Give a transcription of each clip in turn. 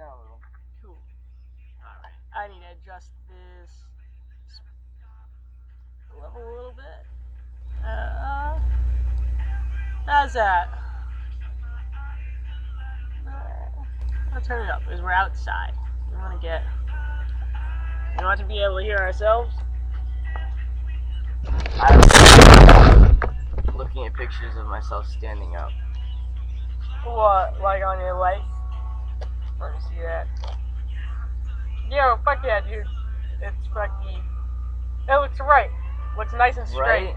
down a little. Cool. Alright. I need to adjust this level a little bit. How's that? I'll turn it up because we're outside. We want to be able to hear ourselves. I'm looking at pictures of myself standing up. What? Like on your leg? Let me see that. Yo, fuck yeah, dude. It's fucking... It looks right. Looks nice and straight. Right?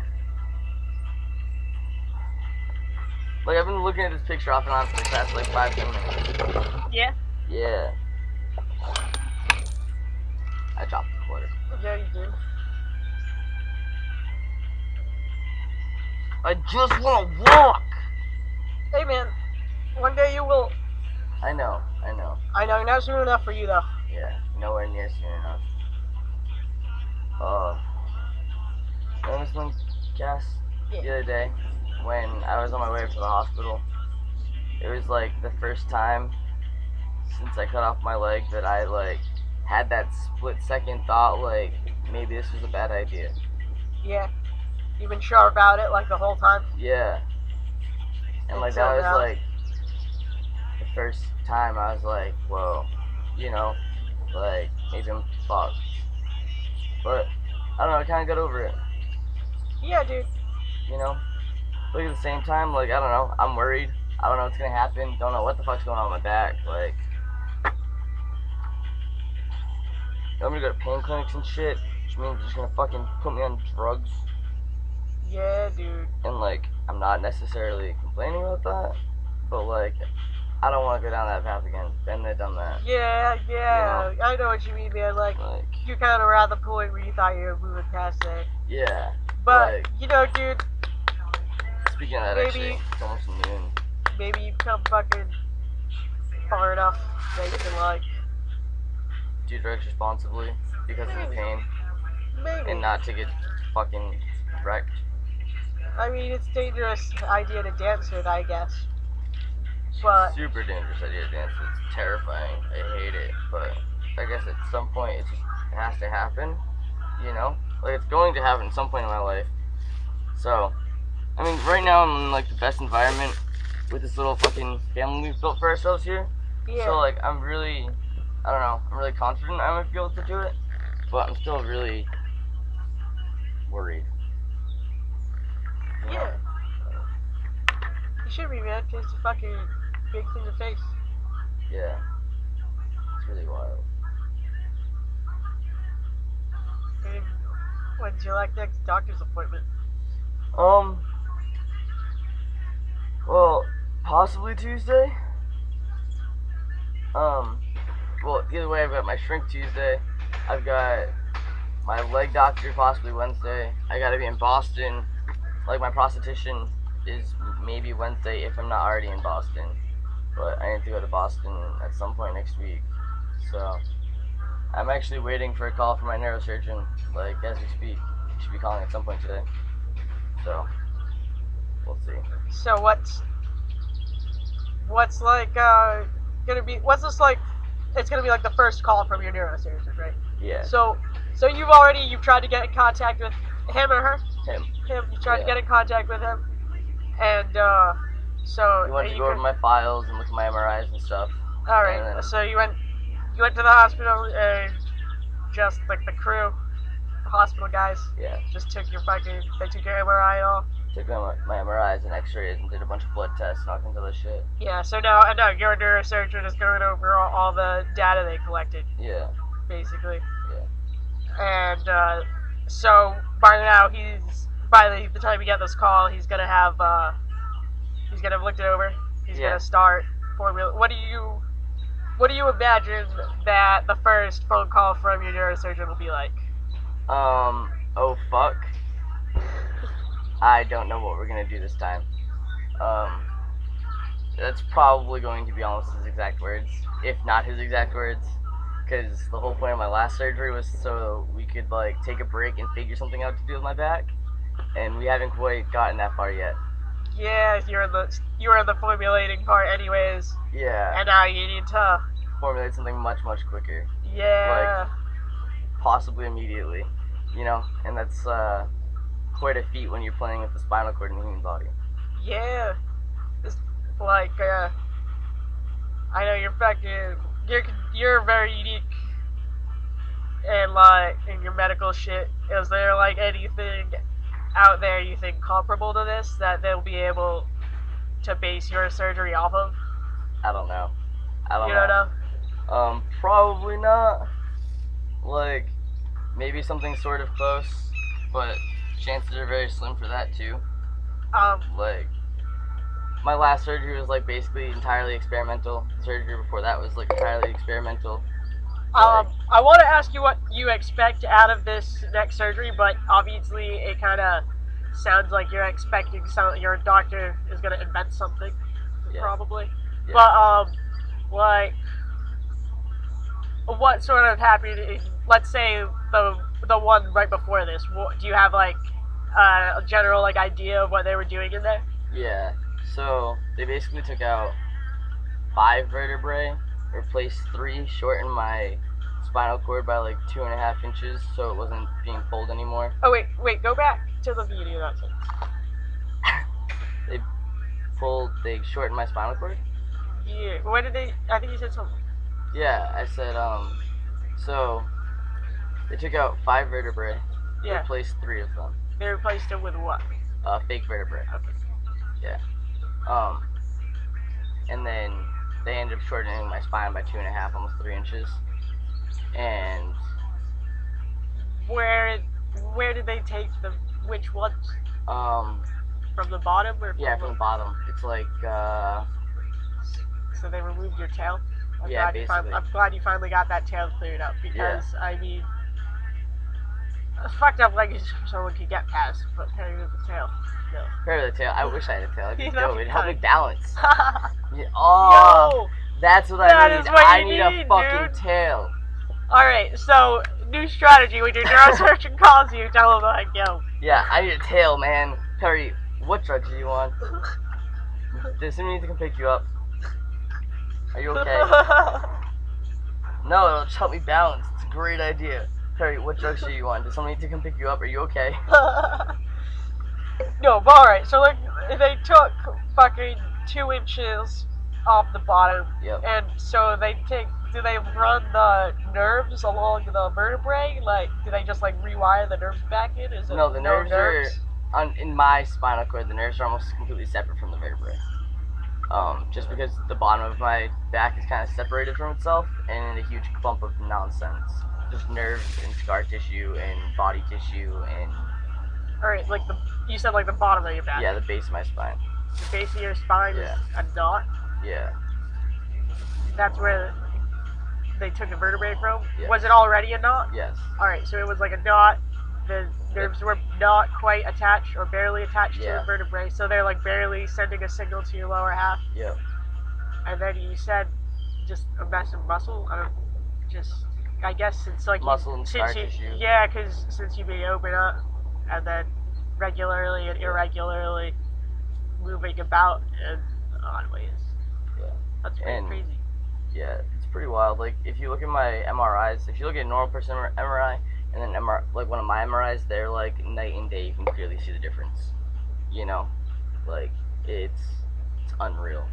Like, I've been looking at this picture off and on for the past, 5-10 minutes. Yeah? Yeah. I dropped the quarter. Yeah, you did. I just want to walk! Hey, man. One day you will... I know. I know, not soon enough for you, though. Yeah, nowhere near soon enough. Remember this one, Cass? Yeah. The other day, when I was on my way to the hospital, it was the first time since I cut off my leg that I had that split second thought maybe this was a bad idea. Yeah. You've been sure about it the whole time? Yeah. And that was the first time I was whoa, maybe I'm fucked. But I don't know, I kinda got over it. Yeah, dude. But at the same time, I don't know, I'm worried. I don't know what's gonna happen. Don't know what the fuck's going on with my back. I'm gonna go to pain clinics and shit, which means they're just gonna fucking put me on drugs. Yeah, dude. And I'm not necessarily complaining about that, but I don't want to go down that path again. Been there, done that. Yeah. I know what you mean, man. You kind of were at the point where you thought you were moving past it. Yeah. But, dude. Speaking of that, actually, it's almost noon. Maybe you come fucking far enough that you can, do drugs responsibly because of the pain. Maybe. And not to get fucking wrecked. I mean, it's a dangerous idea to dance with, I guess. But super dangerous idea to dance with. It's terrifying. I hate it. But I guess at some point it has to happen. It's going to happen at some point in my life. So, I mean, right now I'm in the best environment with this little fucking family we've built for ourselves here. Yeah. So I'm really, I don't know, I'm really confident I might be able to do it. But I'm still really worried. Yeah. You should be, man, because it's a fucking big thing to face. Yeah. It's really wild. And when's your next doctor's appointment? Well, possibly Tuesday. Well, either way, I've got my shrink Tuesday. I've got my leg doctor possibly Wednesday. I gotta be in Boston. My prosthetician is maybe Wednesday if I'm not already in Boston. But I need to go to Boston at some point next week. So, I'm actually waiting for a call from my neurosurgeon, as we speak. He should be calling at some point today. So, we'll see. So what's gonna be, it's gonna be the first call from your neurosurgeon, right? Yeah. So you've tried to get in contact with him or her? Him. You tried to get in contact with him, and so he wanted to go over my files and look at my MRIs and stuff. All right. So you went to the hospital and just the crew, the hospital guys. Yeah. Just took your MRI and all. Took my MRIs and X-rays and did a bunch of blood tests and all kinds of other shit. Yeah. So now your neurosurgeon is going over all the data they collected. Yeah. Basically. Yeah. And so by now by the time you get this call, he's gonna have looked it over. He's gonna start formula. What do you imagine that the first phone call from your neurosurgeon will be like? Oh fuck. I don't know what we're gonna do this time. That's probably going to be almost his exact words, if not his exact words. Because the whole point of my last surgery was so we could take a break and figure something out to do with my back, and we haven't quite gotten that far yet. Yeah, you're in the formulating part anyways. Yeah. And now you need to formulate something much, much quicker. Yeah. Possibly immediately. And that's quite a feat when you're playing with the spinal cord in the human body. Yeah. It's like, I know you're very unique and like in your medical shit. Is there like anything out there you think comparable to this that they'll be able to base your surgery off of? I don't know. You don't know? Probably not. Like, maybe something sort of close, but chances are very slim for that too. Like, my last surgery was like basically entirely experimental. The surgery before that was like entirely experimental. I want to ask you what you expect out of this next surgery, but obviously it kind of sounds like you're expecting your doctor is going to invent something, probably. Yeah. But like, what sort of happened? Let's say the one right before this. Do you have like a general like idea of what they were doing in there? Yeah. So they basically took out 5 vertebrae, replaced 3, shortened my spinal cord by like 2.5 inches, so it wasn't being pulled anymore. Oh wait, go back to the video. That's it. They shortened my spinal cord. Yeah. When did they? I think you said something. Yeah, I said so they took out 5 vertebrae, replaced 3 of them. They replaced them with what? Fake vertebrae. Okay. Yeah. And then they ended up shortening my spine by 2.5, almost 3 inches. And where did they take them? Which ones? From the bottom or? From the bottom. It's like So they removed your tail. Basically. I'm glad you finally got that tail cleared up because I mean, a fucked up leg is someone could get past, but Perry with the tail. No. Perry with the tail. I wish I had a tail. It'd be dope. It'd help me funny. balance. Yo, that's what that I need. is what I you need a fucking dude. tail. Alright, so new strategy when your neurosurgeon calls you, tell him like, yo. Yeah, I need a tail, man. Perry, what drugs are you on? Does someone need to come pick you up? Are you okay? No, it'll just help me balance. It's a great idea. Perry, what drugs are you on? Does someone need to come pick you up? Are you okay? No, but alright, so like, they took fucking 2 inches off the bottom. Yep. And so do they run the nerves along the vertebrae? Like, do they just like rewire the nerves back in? Is it no, the nerves are, in my spinal cord, the nerves are almost completely separate from the vertebrae. Just because the bottom of my back is kind of separated from itself and in a huge clump of nonsense. Just nerves and scar tissue and body tissue and... Alright, like you said like the bottom of your back. Yeah, the base of my spine. The base of your spine is a knot? Yeah. That's where they took the vertebrae from? Yes. Was it already a knot? Yes. Alright, so it was like a knot. The nerves were not quite attached or barely attached to the vertebrae, so they're like barely sending a signal to your lower half. Yep. And then you said just a massive muscle. I guess it's like muscle and scar tissue. Yeah, because since you've been open up and then regularly and irregularly moving about in odd ways. Yeah. That's pretty crazy. Yeah, it's pretty wild. Like if you look at my MRIs, if you look at a normal person MRI and then like one of my MRIs, they're like night and day. You can clearly see the difference. Like it's unreal.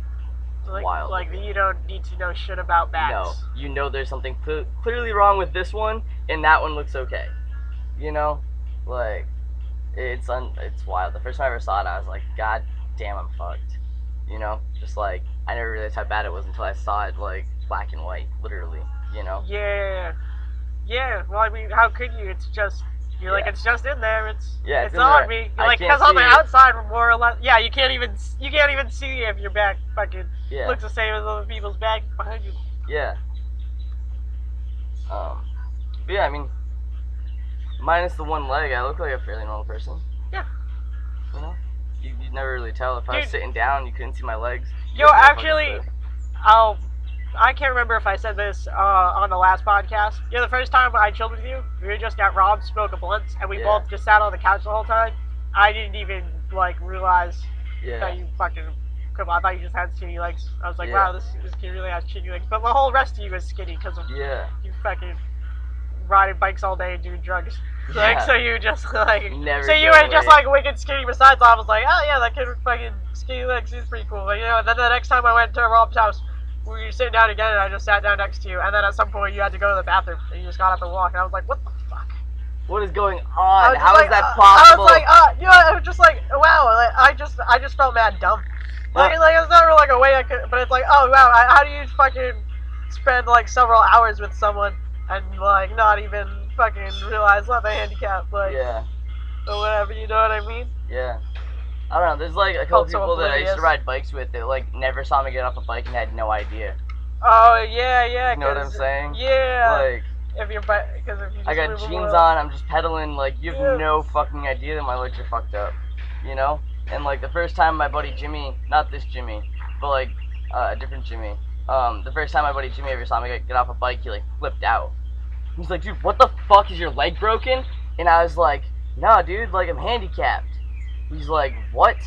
Wild. Like you don't need to know shit about bats. No, there's something clearly wrong with this one, and that one looks okay. Like it's wild. The first time I ever saw it, I was like, God damn, I'm fucked. Just like I never realized how bad it was until I saw it like black and white, literally. Yeah. Well, I mean, how could you? It's just like it's just in there. It's on me. You're like because on the outside, we're more or less. Yeah, you can't even see if your back fucking looks the same as other people's back behind you. Yeah. But yeah, I mean, minus the one leg, I look like a fairly normal person. Yeah. You'd never really tell. If I was sitting down, you couldn't see my legs. Yo, actually, I can't remember if I said this on the last podcast. The first time I chilled with you, we were just at Rob's smoking blunts, and we both just sat on the couch the whole time. I didn't even, realize that you fucking Cause I thought you just had skinny legs. I was like, Yeah. wow, this kid really has skinny legs. But the whole rest of you is skinny because of Yeah. you fucking riding bikes all day and doing drugs. Yeah. Like, so you just like, Never so you gain were just weight. like wicked skinny. Besides, I was like, oh yeah, that kid with fucking skinny legs, he's pretty cool. Like, and then the next time I went to Rob's house, we were sitting down again, and I just sat down next to you. And then at some point, you had to go to the bathroom, and you just got up and walked. And I was like, what the fuck? What is going on? How is that possible? I was like, I was just like, wow. Like, I just felt mad dumb. Like it's not really like a way I could, but it's like, oh wow, how do you fucking spend like several hours with someone and like not even fucking realize what the handicap, like, yeah. or whatever, you know what I mean? Yeah. I don't know. There's like a couple Felt so people that I used to oblivious. ride bikes with that like never saw me get off a bike and had no idea. Oh yeah. You know what I'm saying? Yeah. Like, if you're, because if you just I got move jeans around. on, I'm just pedaling, like, you have Yeah. no fucking idea that my legs are fucked up, you know? And, like, the first time my buddy Jimmy, not this Jimmy, but, like, a different Jimmy, the first time my buddy Jimmy ever saw me get off a bike, he, like, flipped out. He's like, dude, what the fuck, is your leg broken? And I was like, no, dude, like, I'm handicapped. He's like, what?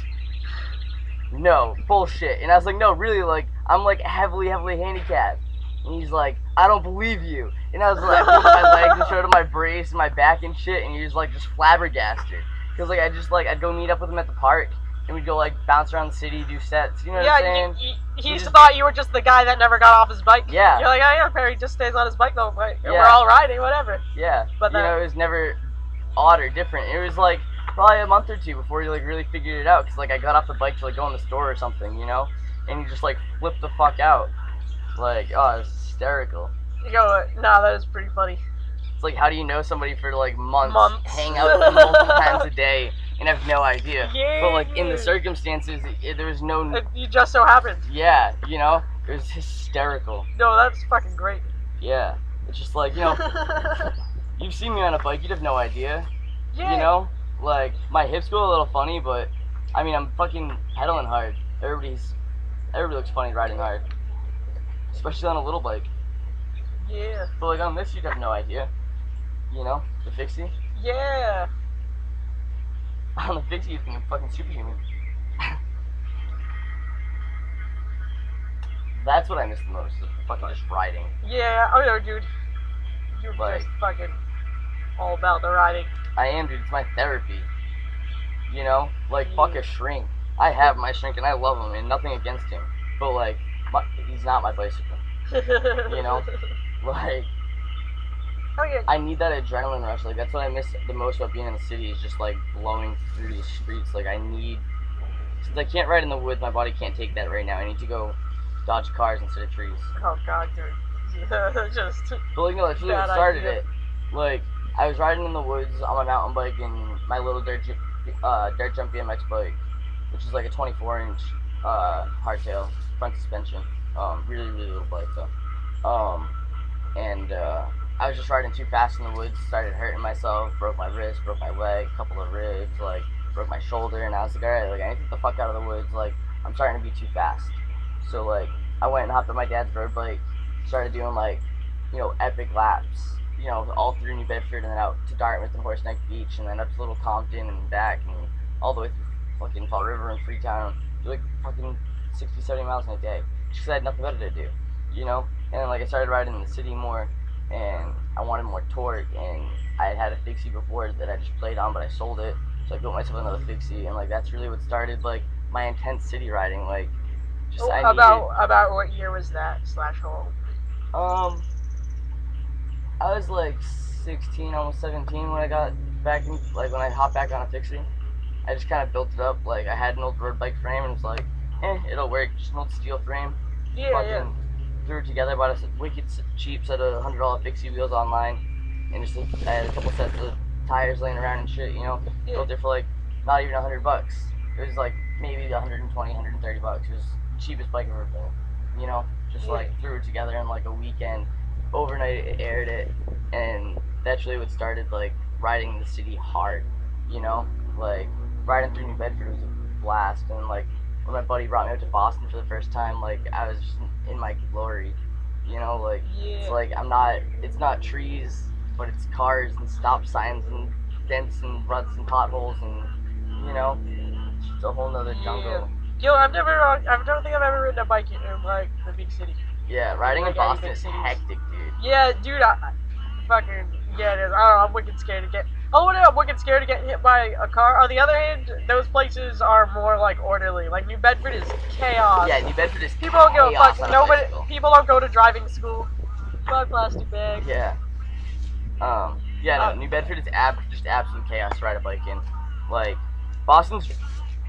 No, bullshit. And I was like, no, really, like, I'm, like, heavily handicapped. And he's like, I don't believe you. And I was like, I pulled up my legs and showed him my brace and my back and shit, and he was like, just flabbergasted. Because, like, I'd go meet up with him at the park, and we'd go, like, bounce around the city, do sets, you know what I'm saying? He just thought you were just the guy that never got off his bike. Yeah. You're like, oh yeah, Perry just stays on his bike though, like, Yeah. we're all riding, whatever. Yeah. But you know, it was never odd or different. It was, like, probably a month or two before he, like, really figured it out. Because, like, I got off the bike to, like, go in the store or something, you know? And he just, like, flipped the fuck out. Like, oh, it was hysterical. You go, nah, that is pretty funny. It's like, how do you know somebody for, like, months. Hang out with them multiple times a day, and have no idea. Yeah. But, like, in the circumstances, there was no... You just so happened. Yeah, you know? It was hysterical. No, that's fucking great. Yeah. It's just like, you know, you've seen me on a bike, you'd have no idea. Yeah. You know? Like, my hips go a little funny, but, I mean, I'm fucking pedaling hard. Everybody looks funny riding hard. Especially on a little bike. Yeah. But, like, on this, you'd have no idea. You know? The fixie. Yeah. On the fixie, you think I'm fucking superhuman. That's what I miss the most, is fucking just riding. Yeah, I know, dude. You're Like, just fucking all about the riding. I am, dude. It's my therapy. You know? Like, fuck a shrink. I have my shrink, and I love him, and nothing against him. But, like, he's not my bicycle. You know? Like, Oh yeah. I need that adrenaline rush. Like, that's what I miss the most about being in the city, is just, like, blowing through the streets. Like, I need... Since I can't ride in the woods, my body can't take that right now. I need to go dodge cars instead of trees. Oh god, dude. Just. But, like, no, that's really what started it. Like, I was riding in the woods on my mountain bike and my little dirt jump BMX bike, which is like a 24-inch hardtail front suspension. Really little bike though. And I was just riding too fast in the woods, started hurting myself, broke my wrist, broke my leg, couple of ribs, like broke my shoulder, and I was like, alright, like I need to get the fuck out of the woods, like I'm starting to be too fast. So like I went and hopped on my dad's road bike, started doing like, you know, epic laps, you know, all through New Bedford and then out to Dartmouth and Horse Neck Beach and then up to Little Compton and back and all the way through fucking Fall River and Freetown. Do like fucking 60, 70 miles in a day. Just 'cause I had nothing better to do, you know? And then like I started riding in the city more and I wanted more torque and I had a fixie before that I just played on but I sold it. So I built myself another fixie and like that's really what started like my intense city riding, like just About what year was that / hole? I was like 16, almost 17 when I got back in, like when I hopped back on a fixie. I just kind of built it up. Like I had an old road bike frame and it was like, it'll work. Just an old steel frame. Yeah. Threw it together, bought a wicked cheap set of $100 fixie wheels online, and just I had a couple sets of tires laying around and shit. You know, built it for like not even $100. It was like maybe 120, 130 bucks. It was the cheapest bike I've ever built. You know, just like threw it together in like a weekend. Overnight aired it, and that's really what started like riding the city hard, you know, like riding through New Bedford was a blast. And like when my buddy brought me out to Boston for the first time, like I was just in my glory, you know, like it's like it's not trees, but it's cars and stop signs and dents and ruts and potholes and, you know, it's a whole nother jungle. Yo, I don't think I've ever ridden a bike in like the big city. Yeah, riding in Like any Boston big is cities. hectic, dude. Yeah, dude, fucking yeah, it is. I don't know. I'm wicked scared to get. Oh no, I'm wicked scared to get hit by a car. On the other hand, those places are more like orderly. Like New Bedford is chaos. Yeah, New Bedford is People don't give a chaos fuck. on a Nobody. bicycle. People don't go to driving school. Buy plastic bag. Yeah. Yeah, no, New Bedford is just absolute chaos to ride a bike in. Like, Boston's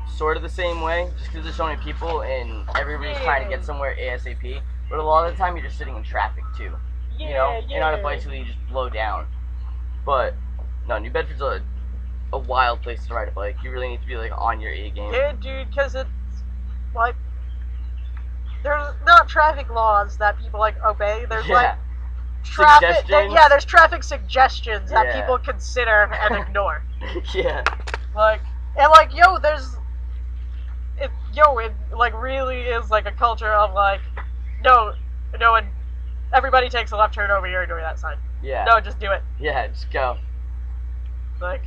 sort of the same way, just because there's so many people and everybody's trying to get somewhere ASAP. But a lot of the time, you're just sitting in traffic too. You know, and on a bicycle, you just blow down. But no, New Bedford's a wild place to ride a bike. You really need to be like on your A game. Yeah, dude, because it's like there's not traffic laws that people like obey. There's like traffic. There's traffic suggestions that people consider and ignore. Yeah. Like and like it like really is like a culture of like no one. Everybody takes a left turn over here during that sign. Yeah. No, just do it. Yeah, just go. Like,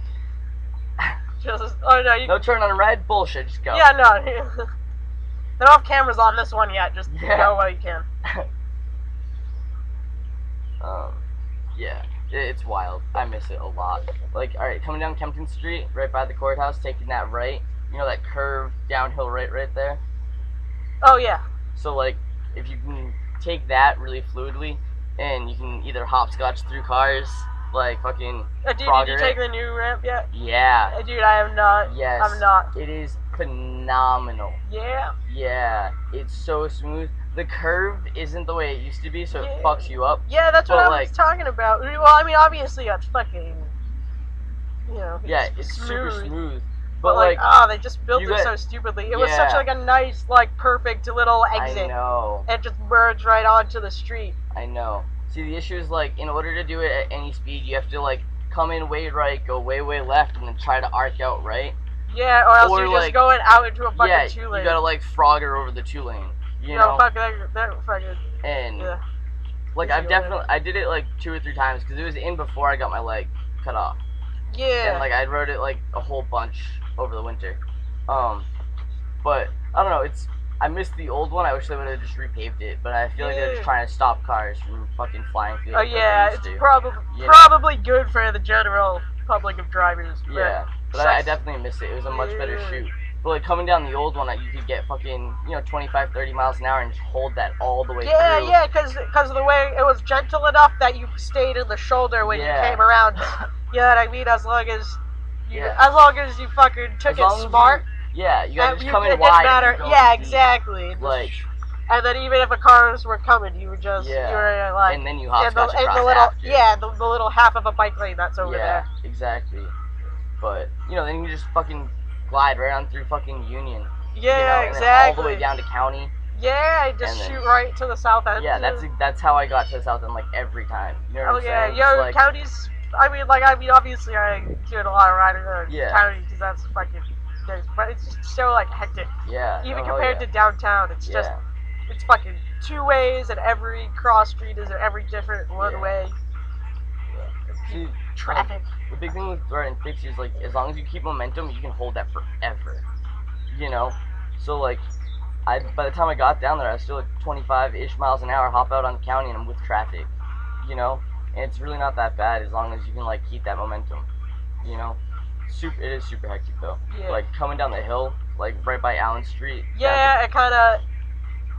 just oh no, no turn on a red. Bullshit. Just go. Yeah, no. They don't have cameras on this one yet. Just go while you can. Yeah, it's wild. I miss it a lot. Like, all right, coming down Kempton Street, right by the courthouse, taking that right. You know that curve downhill right there. Oh yeah. So like, if you can take that really fluidly, and you can either hopscotch through cars, like fucking. Dude, did you take the new ramp yet? Yeah. Dude, I have not. Yes. I'm not. It is phenomenal. Yeah. Yeah, it's so smooth. The curve isn't the way it used to be, so it fucks you up. Yeah, that's what I was talking about. Well, I mean, obviously, it's fucking. You know. It's super smooth. But like, they just built it so stupidly. It was such like a nice, like, perfect little exit. I know. And just merged right onto the street. I know. See, the issue is like, in order to do it at any speed, you have to like come in way right, go way left, and then try to arc out right. Yeah, or else you're just going out into a fucking two lane. You gotta like Frogger over the 2 lane. You know. Fuck that fucking. And like I did it like 2 or 3 times because it was in before I got my leg cut off. Yeah. And like I rode it like a whole bunch over the winter. But I don't know. I missed the old one. I wish they would have just repaved it. But I feel like they're just trying to stop cars from fucking flying through. Oh yeah, it's probably good for the general public of drivers. Yeah, but I definitely miss it. It was a much better shoot. But like coming down the old one, you could get fucking 25, 30 miles an hour and just hold that all the way through. Yeah, because of the way it was gentle enough that you stayed in the shoulder when you came around. You know what I mean? As long as you fucking took it smart. You gotta just come in wide. Yeah, exactly. Like, and then even if the cars were coming, you would just you were like, and then you hopscotch across the little after. the little half of a bike lane that's over there. Yeah, exactly. But then you just fucking glide right on through fucking Union. Yeah, and exactly. Then all the way down to County. Yeah, just shoot right to the south end. Yeah, that's how I got to the south end like every time. You know what I'm saying? County's. I mean, obviously I do a lot of riding around County because that's fucking. But it's just so like hectic. Yeah. Even compared to downtown, it's just it's fucking 2 ways, and every cross street is every different one way. See, traffic. The big thing with riding fixed is like as long as you keep momentum, you can hold that forever. So like, by the time I got down there, I was still at 25-ish miles an hour. Hop out on the county, and I'm with traffic. And it's really not that bad as long as you can like keep that momentum. It is super hectic though. Yeah. Like coming down the hill, like right by Allen Street. Yeah, it kind of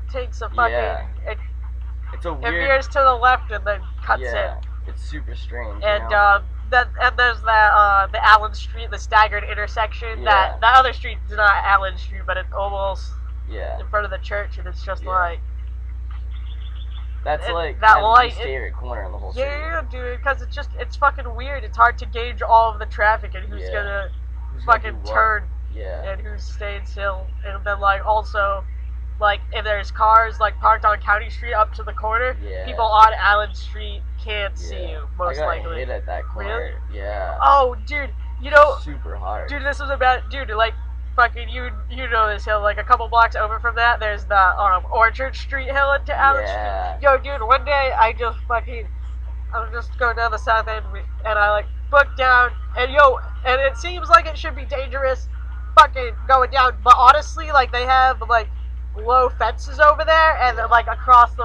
takes a fucking. Yeah. It's a weird. It veers to the left and then cuts in. It's super strange. And there's that the Allen Street, the staggered intersection. Yeah. That other street is not Allen Street, but it's almost in front of the church, and it's just like. That's like that my least favorite corner in the whole city. Yeah, dude, because it's fucking weird. It's hard to gauge all of the traffic and who's gonna fucking turn and who's staying still. And then like also, like if there's cars like parked on County Street up to the corner, people on Allen Street can't see you most likely. I got hit at that corner. Really? Yeah. Oh, dude, super hard. Dude, this was about like. Fucking you know this hill, like a couple blocks over from that there's the Orchard Street hill into Allen Street. Yo dude, one day I'm just going down the south end and I like booked down and it seems like it should be dangerous, fucking going down. But honestly, like they have like low fences over there, and then like across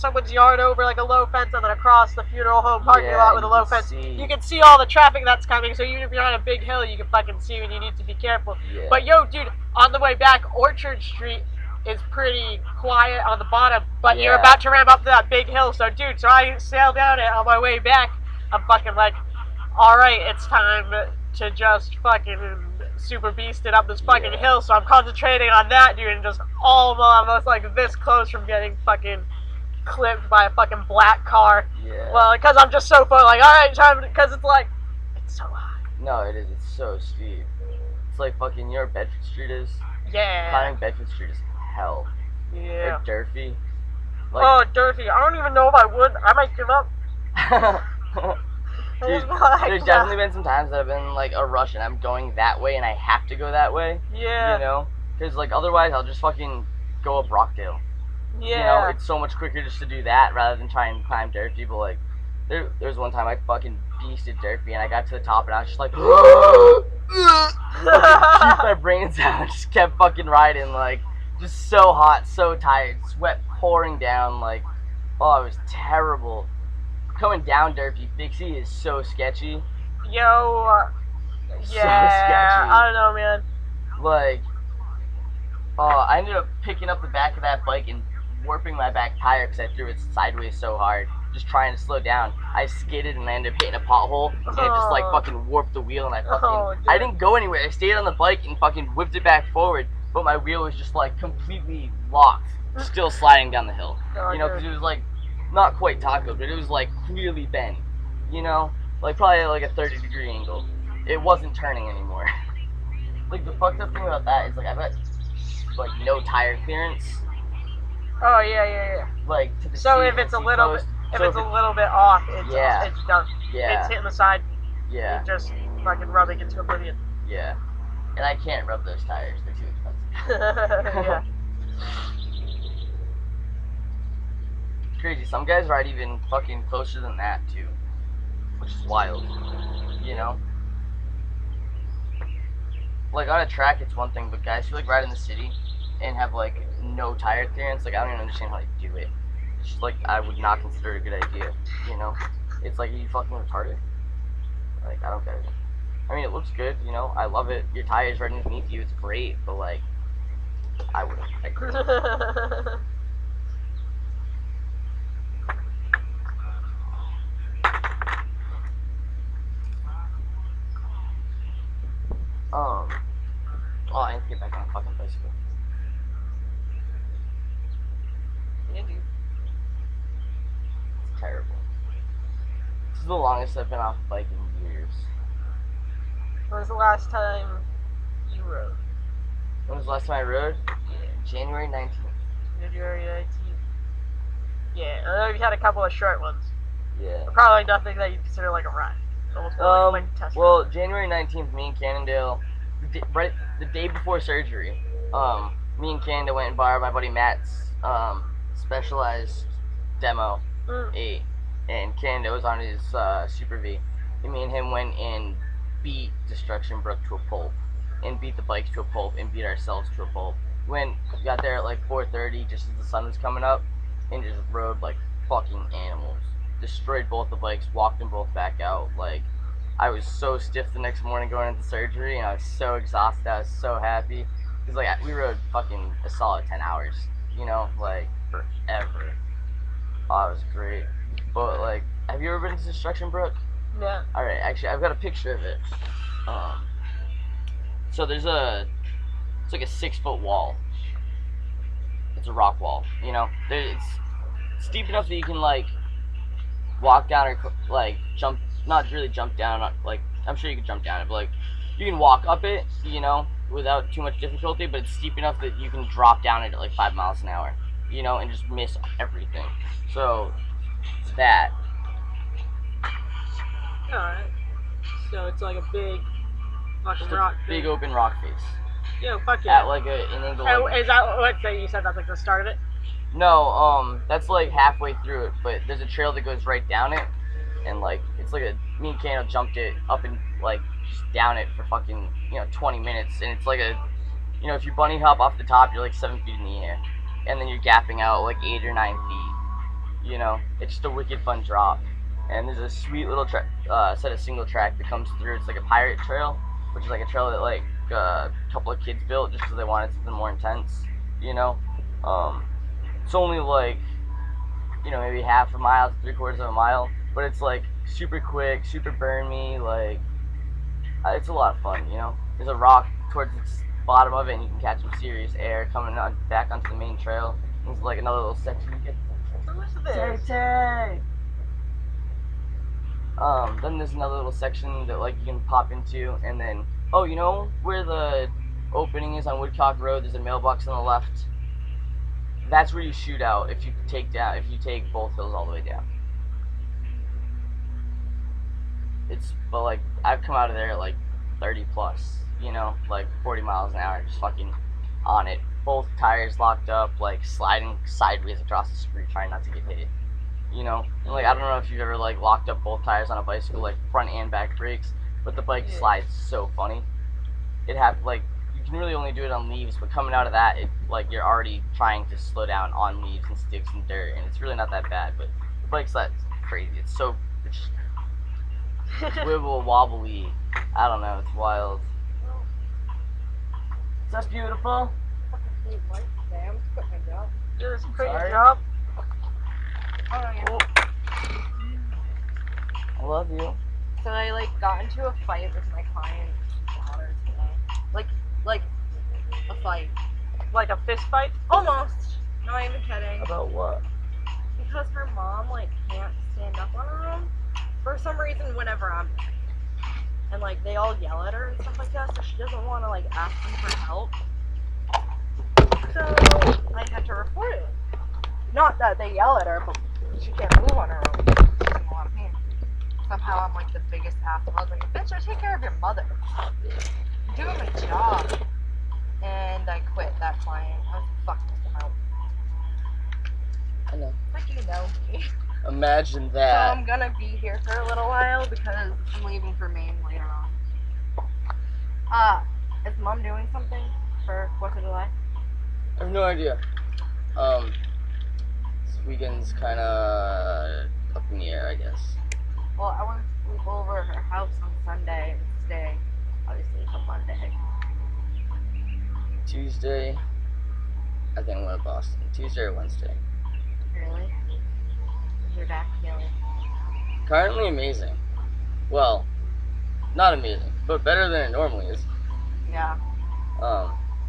someone's yard over like a low fence, and then across the funeral home parking lot with a low fence. You can see all the traffic that's coming. So even if you're on a big hill, you can fucking see when you need to be careful. Yeah. But yo, dude, on the way back, Orchard Street is pretty quiet on the bottom, but you're about to ramp up that big hill. So dude, so I sailed down it on my way back. I'm fucking like, all right, it's time to just fucking super beast it up this fucking hill. So I'm concentrating on that, dude, and just almost like this close from getting fucking clipped by a fucking black car. Yeah. Well, because I'm just so far like, all right, time, because it's like, it's so high. No, it is. It's so steep. It's like fucking, you know where Bedford Street is? Yeah. Climbing Bedford Street is hell. Yeah. Or Durfee. Like, oh, Durfee. I don't even know if I would. I might give up. Dude, there's definitely been some times that I've been in like a rush and I'm going that way and I have to go that way. Yeah. You know? Because like otherwise I'll just fucking go up Rockdale. Yeah. You know, it's so much quicker just to do that rather than try and climb Durfee. But like, there was one time I fucking beasted Durfee and I got to the top and I was just like, keep my brains out. Just kept fucking riding, like, just so hot, so tired, sweat pouring down, like, oh, it was terrible. Coming down Durfee, Fixie is so sketchy. Yo, So yeah, sketchy. I don't know, man. Like, I ended up picking up the back of that bike and warping my back tire because I threw it sideways so hard, just trying to slow down. I skidded and I ended up hitting a pothole, and it just like fucking warped the wheel, and I didn't go anywhere. I stayed on the bike and fucking whipped it back forward, but my wheel was just like completely locked, still sliding down the hill. You know, because it was like not quite taco, but it was like clearly bent. You know, like probably at like a 30-degree angle. It wasn't turning anymore. Like the fucked up thing about that is like I've got like no tire clearance. Oh yeah. Like to the so seat, if it's a seat little post. bit, if So it's a little bit off, it's done. Yeah. It's hitting the side. Yeah. It's just fucking rubbing into oblivion. Yeah. And I can't rub those tires. They're too expensive. Yeah. It's crazy. Some guys ride even fucking closer than that too, which is wild. You know. Like on a track, it's one thing, but guys who like ride in the city and have like no tire clearance, like I don't even understand how they do it. It's just like I would not consider it a good idea. You know, it's like, are you fucking retarded? Like I don't get it. I mean, it looks good. You know, I love it. Your tires right underneath you, it's great. But like, I wouldn't. I couldn't. Oh, I need to get back on a fucking bicycle. Yeah, dude. It's terrible. This is the longest I've been off a bike in years. When was the last time you rode? When was the last time I rode? Yeah. January 19th. January 19th. Yeah, I know you've had a couple of short ones. Yeah. But probably nothing that you consider like a ride. Almost more like a test well, January 19th, me and Cannondale, right the day before surgery, me and Cannondale went and borrowed my buddy Matt's Specialized Demo 8, and Cannondale was on his Super V. And me and him went and beat Destruction Brook to a pulp, and beat the bikes to a pulp, and beat ourselves to a pulp. Got there at like 4:30, just as the sun was coming up, and just rode like fucking animals. Destroyed both the bikes, walked them both back out. Like, I was so stiff the next morning going into surgery, and I was so exhausted. I was so happy because like we rode fucking a solid 10 hours, you know, like forever. Oh, it was great. But like, have you ever been to Destruction Brook? No. All right, actually, I've got a picture of it. So it's like a 6-foot wall. It's a rock wall, you know. It's steep enough that you can like walk down or like jump, not really jump down, like I'm sure you can jump down it, but like you can walk up it, you know, without too much difficulty, but it's steep enough that you can drop down it at like 5 miles an hour, you know, and just miss everything. So it's that. Alright. So it's like a big fucking Just rock. a big open rock face. Yeah, fuck yeah. At like an angle. Oh, like, is that what you said? That's like the start of it? No, that's like halfway through it, but there's a trail that goes right down it, and like it's like me and Kano jumped it up and like just down it for fucking 20 minutes, and it's like if you bunny hop off the top, you're like 7 feet in the air, and then you're gapping out like 8 or 9 feet. It's just a wicked fun drop. And there's a sweet little set of single track that comes through. It's like a pirate trail, which is like a trail that like a couple of kids built just because they wanted something more intense. It's only like maybe half a mile to 3/4 of a mile, but it's like super quick, super burn me. Like it's a lot of fun. There's a rock towards the bottom of it, and you can catch some serious air coming back onto the main trail. There's like another little section you get. Who's this? Tay. Then there's another little section that like you can pop into, and then where the opening is on Woodcock Road, there's a mailbox on the left. That's where you shoot out if you take both hills all the way down. But like I've come out of there at like 30 plus, like 40 miles an hour, just fucking on it. Both tires locked up, like sliding sideways across the street, trying not to get hit. And like I don't know if you've ever like locked up both tires on a bicycle, like front and back brakes, but the bike slides so funny. You can really only do it on leaves, but coming out of that, you're already trying to slow down on leaves and sticks and dirt, and it's really not that bad. But the bike slides crazy. It's wibble wobbly. I don't know. It's wild. That's beautiful. Just crazy job. Oh. I love you. So I got into a fight with my client's daughter today. Like a fight. Like a fist fight? Almost. Not even kidding. About what? Because her mom can't stand up on her own for some reason whenever I'm there. And they all yell at her and stuff like that, so she doesn't want to ask them for help. So I had to report it. Not that they yell at her, but she can't move on her own. She's in a lot of pain. Somehow I'm the biggest asshole. I was like, bitch, take care of your mother. You're doing my job. And I quit that client. I was like, fuck this out. I know. You know me. Imagine that. So I'm gonna be here for a little while because I'm leaving for Maine later on. Is Mom doing something for 4th of July? I have no idea. This weekend's kind of up in the air, I guess. Well, I want to sleep over at her house on Sunday and stay, obviously, until Monday. Tuesday, I think I'm going to Boston. Tuesday or Wednesday. Really? Is your back feeling? Currently amazing. Well, not amazing, but better than it normally is. Yeah.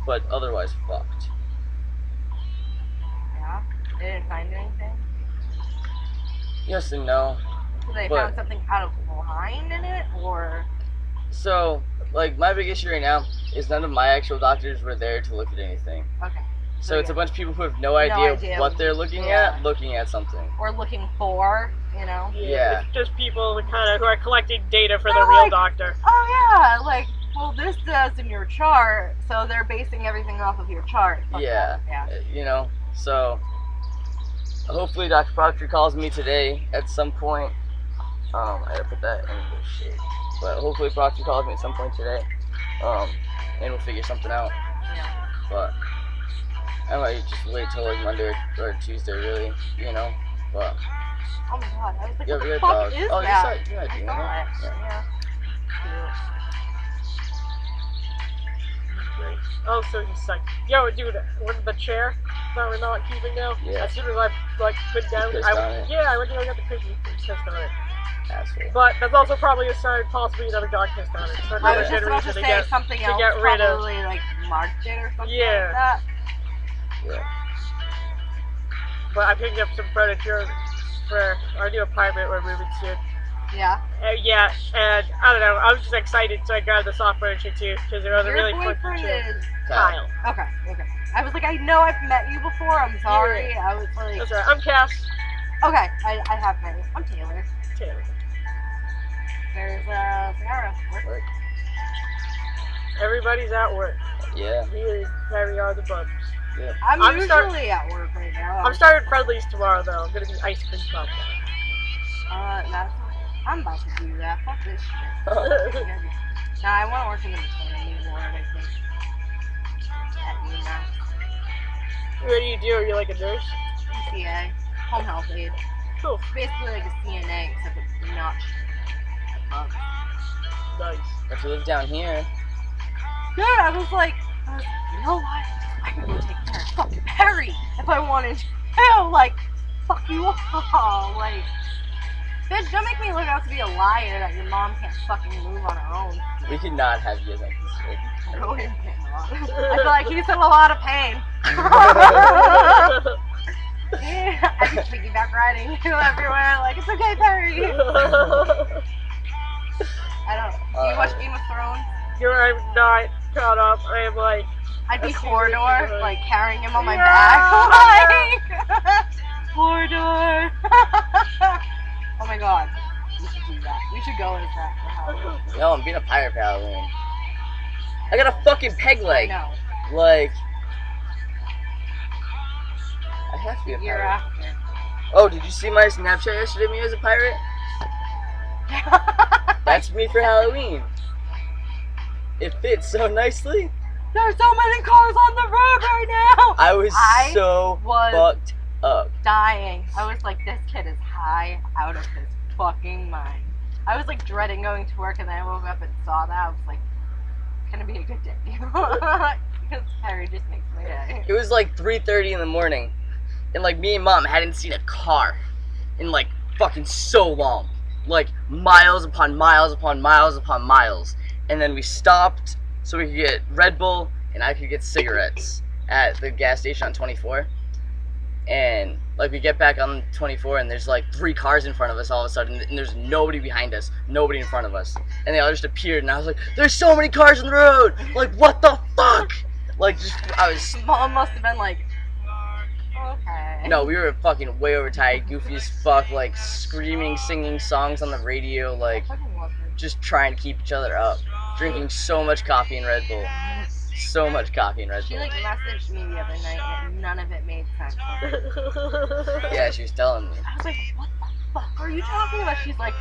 But otherwise fucked. Yeah? They didn't find anything? Yes and no. So they found something out of line in it, or? So, my big issue right now is none of my actual doctors were there to look at anything. Okay. So it's a bunch of people who have no idea what they're looking at something. Or looking for, Yeah. It's just people who are collecting data for the real doctor. Oh yeah, well this does in your chart, so they're basing everything off of your chart. Yeah. So hopefully Dr. Proctor calls me today at some point. I gotta put that in the shade. But hopefully Proctor calls me at some point today. And we'll figure something out. Yeah. But I might just wait till Monday or Tuesday, really, But Oh my god, I was like, yeah, what we the had fuck dogs. is Oh, that? you had I Dina, saw right? it. Yeah. Great. Oh, so he's like, yo, dude, with the chair that we're not keeping now, Yeah. as soon as I put down, pissed on it? I went to go get the cookie and pissed on it. Asshole. But that's also probably a sign, possibly another dog pissed on it. So I was another just about to reason say something else, get rid of. probably marked it or something Yeah. like that. Yeah. But I picked up some furniture for our new apartment we're moving soon. Yeah. Yeah, and I don't know, I was just excited, so I grabbed the soft furniture too, because it was a Your really fun boyfriend chair. is... Kyle. Okay. I was like, I know I've met you before, I'm sorry. Yeah. I was like... That's right, I'm Cass. Okay, I have met you. I'm Taylor. Taylor. There's Sarah. Work. Everybody's at work. Yeah. We carry on the bums. Yeah. I'm I'm usually at work right now. I'm starting Friendlies tomorrow, though. I'm going to be ice cream shop. That's I'm about to do that. Fuck this shit. Nah, I want to work in the maternity ward, I think. At UMass. What do? You're like a nurse? PCA. Home health aide. Cool. Basically like a CNA, except it's not bugs. Nice. If you live down here. Dude, I was like, you know what? I can go take care of fucking Perry if I wanted to. Like, fuck you all. Like, bitch, don't make me look out to be a liar that your mom can't fucking move on her own. We could not have you as like this kid. I know you cannot. I feel like he's in a lot of pain. Yeah, I just piggyback riding you everywhere. Like, it's okay, Perry. I don't. Do you watch Game of Thrones? I'm not caught up. I am like. I'd be I see Hodor, what you're like carrying him on my Yeah. back. Like, Hodor. Oh my god. We should do that. We should go as that for Halloween. No, I'm being a pirate for Halloween. I got a fucking peg I leg. know. Like, I have to be a Year pirate. after. Oh, did you see my Snapchat yesterday of me as a pirate? That's me for Halloween. It fits so nicely. There's so many cars on the road right now. I was I so was fucked up. dying. I was like, this kid is high out of his fucking mind. I was like dreading going to work, and then I woke up and saw that. I was like, it's gonna be a good day. Because Harry just makes my day. It was like 3:30 in the morning, and like me and mom hadn't seen a car in like fucking so long, like miles upon miles upon miles upon miles. And then we stopped so we could get Red Bull and I could get cigarettes at the gas station on 24. And like we get back on 24 and there's like 3 cars in front of us all of a sudden, and there's nobody behind us, nobody in front of us, and they all just appeared, and I was like, there's so many cars on the road, like what the fuck? Like just I was Mom must have been like, okay. no, we were fucking way overtired, goofy as fuck, like screaming, singing songs on the radio, like I fucking love her. just trying to keep each other up, drinking so much coffee and Red Bull, so much coffee and Red She Bull. like messaged me the other night and none of it made sense. Yeah, she was telling me. I was like, what the fuck are you talking about? She's like,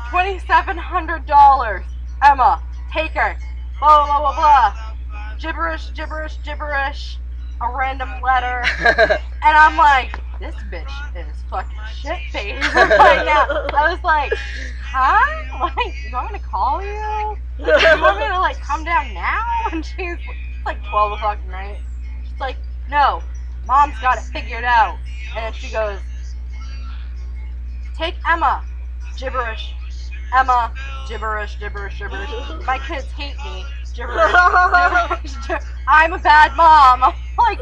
$2,700. Emma, take her. Blah, blah, blah, blah. Gibberish, gibberish, gibberish. A random letter. And I'm like, this bitch is fucking shit-faced right now. I was like, huh? Like, you want me to call you? You want me to, like, come down now? And she's, it's like 12 o'clock at night. She's like, no, Mom's got it figured out. And then she goes, take Emma. Gibberish. Emma. Gibberish, gibberish, gibberish. My kids hate me. Gibberish, gibberish, gibberish. I'm a bad mom. I'm like,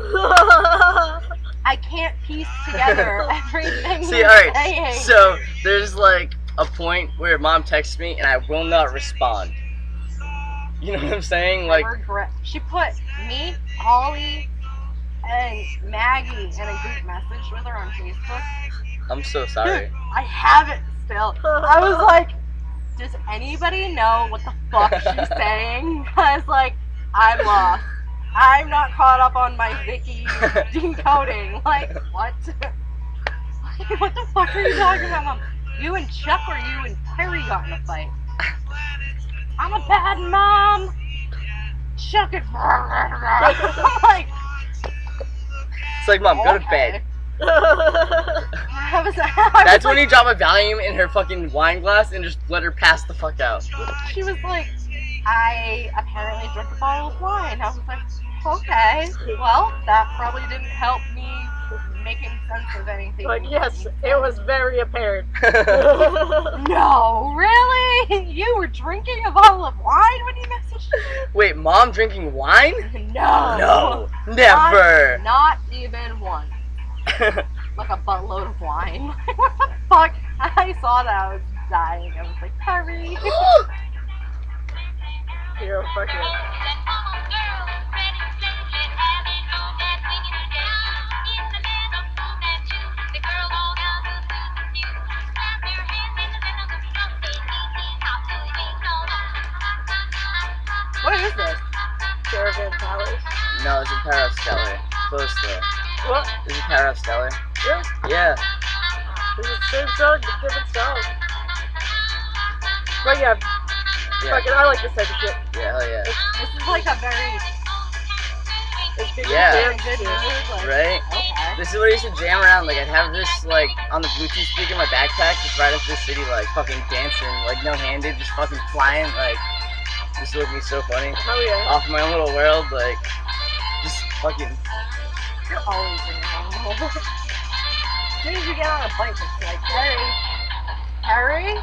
I can't piece together everything See, you're alright, saying. so there's like a point where mom texts me and I will not respond. You know what I'm saying? Like, I regret. She put me, Ollie, and Maggie in a group message with her on Facebook. I'm so sorry. I have it still. I was like, does anybody know what the fuck she's saying? Because, like, I'm lost. I'm not caught up on my Vicky decoding. Like, what? What the fuck are you talking about, Mom? You and Chuck or you and Perry got in a fight? I'm a bad mom. Chuck is... I'm like... It's like, Mom, go to bed. That's when you drop a Valium in her fucking wine glass and just let her pass the fuck out. She was like, I apparently drank a bottle of wine. I was like, okay, well, that probably didn't help me making sense of anything. Like, yes, it was very apparent. No, really? You were drinking a bottle of wine when you messaged me? Wait, Mom drinking wine? No. No, never. Not even one. Like a buttload of wine. What the fuck? I saw that, I was dying. I was like, Perry. You're fucking. What is this? Caravan Palace. No, it's a Pair of Stellar. Close though. What? Is it Pair of Stellar? Yeah. Yeah. It's the same song, but different song. But yeah, fucking, I like this type of shit. Yeah, hell yeah. This is like a very It's people Yeah. dance good to. mood. Like, Right? okay. This is what I used to jam around. Like, I'd have this, like, on the Bluetooth speaker in my backpack, just right into the city, like, fucking dancing, like, no-handed, just fucking flying, like, this would be so funny. Hell yeah. Off in my own little world, like, just fucking, You're always in your own world. As soon as you get on a bike, it's like, Harry,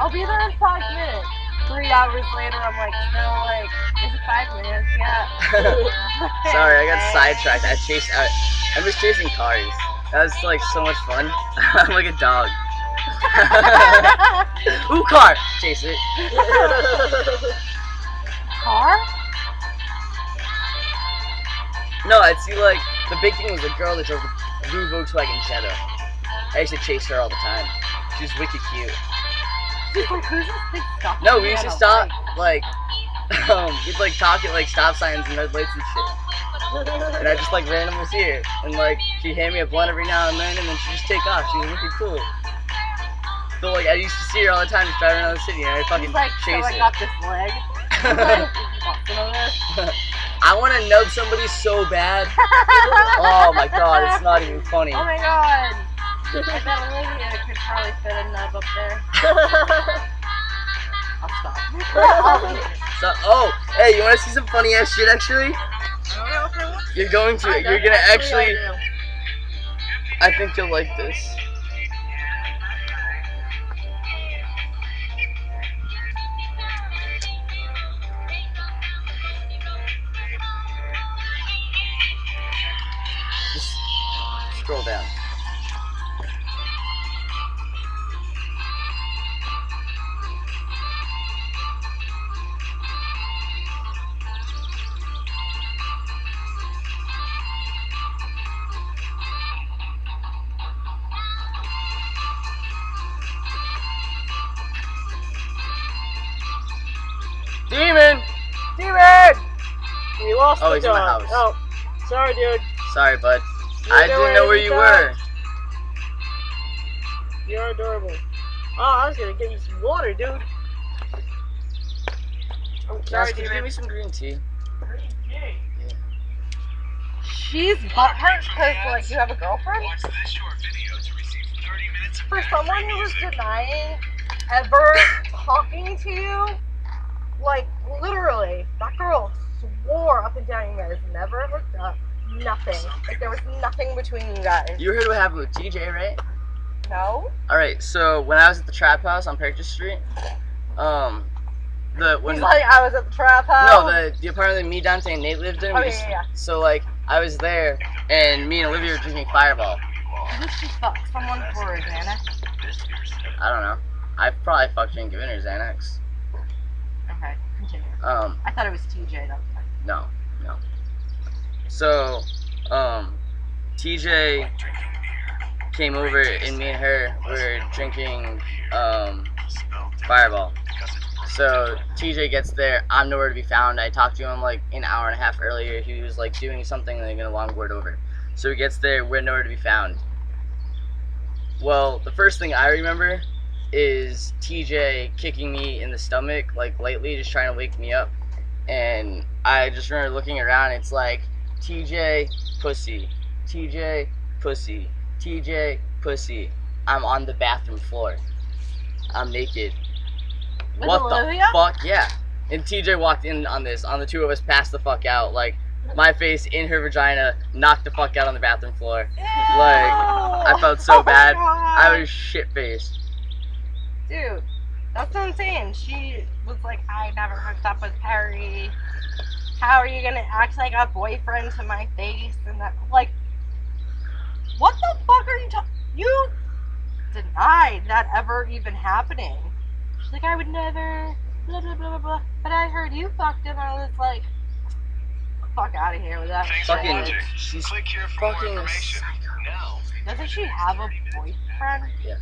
I'll be there in 5 minutes. 3 hours later, I'm like, no, like, is it 5 minutes yet? sorry, I got sidetracked. I was chasing cars. That was, like, so much fun. I'm like a dog. Ooh, car! Chase it. Car? No, I'd see, like, the big thing was a girl that drove a blue Volkswagen Jetta. I used to chase her all the time. She was wicked cute. She's like, who's this big stuff? No, we used to stop, like, we'd, like, talk at, like, stop signs and red lights and shit. And I just, like, randomly see her. And, like, she'd hand me a blunt every now and then just take off. She was wicked cool. So, like, I used to see her all the time just driving around the city, and I'd fucking She's like, chase so I her. got this leg. Like, you want some of this? I want to nub somebody so bad. Oh, my God, it's not even funny. Oh my god. I bet Olivia could probably fit a nub up there. I'll stop. I'll leave it. So, oh, hey, you want to see some funny ass shit, actually? I don't know if I want You're going to. You're gonna actually. I think you'll like this. Just scroll down. Demon! Demon! We lost Oh, the he's in my dog. house. Oh, sorry, dude. Sorry, bud. You're I didn't know where you were. You're adorable. Oh, I was gonna give you some water, dude. Oh, Josh, sorry, could you give Demon. me some green tea? She's butthurt because, like, you have a girlfriend? For someone who was denying ever talking to you, like, literally, that girl swore up and down you guys never hooked up. Nothing. Like, there was nothing between you guys. You heard what happened with TJ, right? No? Alright, so when I was at the trap house on Purchase Street, He's like, I was at the trap house. No, the apartment that me, Dante, and Nate lived in. Oh, we yeah. So, like, I was there, and me and Olivia were drinking Fireball. Did she fuck someone for a Xanax? I don't know. I probably fucked her and given her Xanax. Okay, continue. I thought it was TJ, that was fine. No. So, TJ came over, and me and her were drinking, Fireball. So, TJ gets there, I'm nowhere to be found. I talked to him, like, an hour and a half earlier. He was, like, doing something, like, in a longboard over. So he gets there, we're nowhere to be found. Well, the first thing I remember is TJ kicking me in the stomach, like, lightly, just trying to wake me up. And I just remember looking around, and it's like, TJ, pussy. TJ, pussy. TJ, pussy. I'm on the bathroom floor. I'm naked. With What Olivia? the fuck? Yeah. And TJ walked in on this, on the two of us, passed the fuck out. Like, my face in her vagina, knocked the fuck out on the bathroom floor. Ew. Like, I felt so Oh my bad. God. I was shit-faced. Dude, that's what I'm saying. She was like, I never hooked up with Perry. How are you gonna act like a boyfriend to my face? And that, like, what the fuck are you talking? You denied that ever even happening. She's like, I would never, blah, blah, blah, blah, blah. But I heard you fucked him. I was like, fuck out of here with that Fucking, shit. she's Click here for more fucking information. Now. Doesn't she have a boyfriend? Yeah.